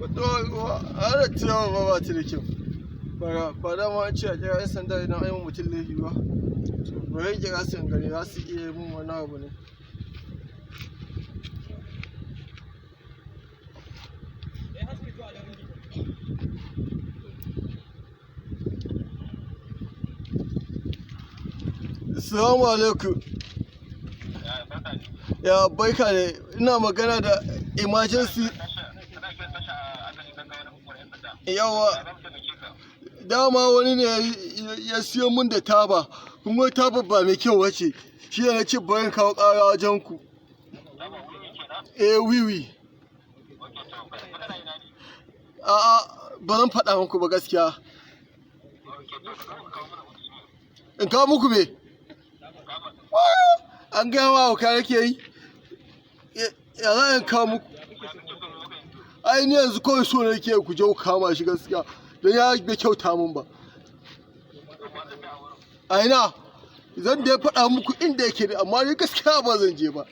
to ana cewa ba ta da kyau ba da ma an ce a kira 'yan sanda idan an yi mutum laifi ba bari kira su in gani za su iya yi min wani abu ne. Assalamu alaikum. Ya baika ne, ina magana da emergency. Yawa, dama wani ne ya siyo min da taba, kuma taba ba mai kyau wace, shi ne na ce bari kawo ƙara wajen ku. Wiwi. A'a, ba zan faɗa muku ba gaskiya. In kawo muku me? An gaya ma hauka nake yi? Ya za in kawo muku? Ai ni yanzu kawai so nake ku je ku kama shi gaskiya, don ya bai kyauta min ba. A ina? Zan dai faɗa muku inda yake, amma ni gaskiya ba zan je ba.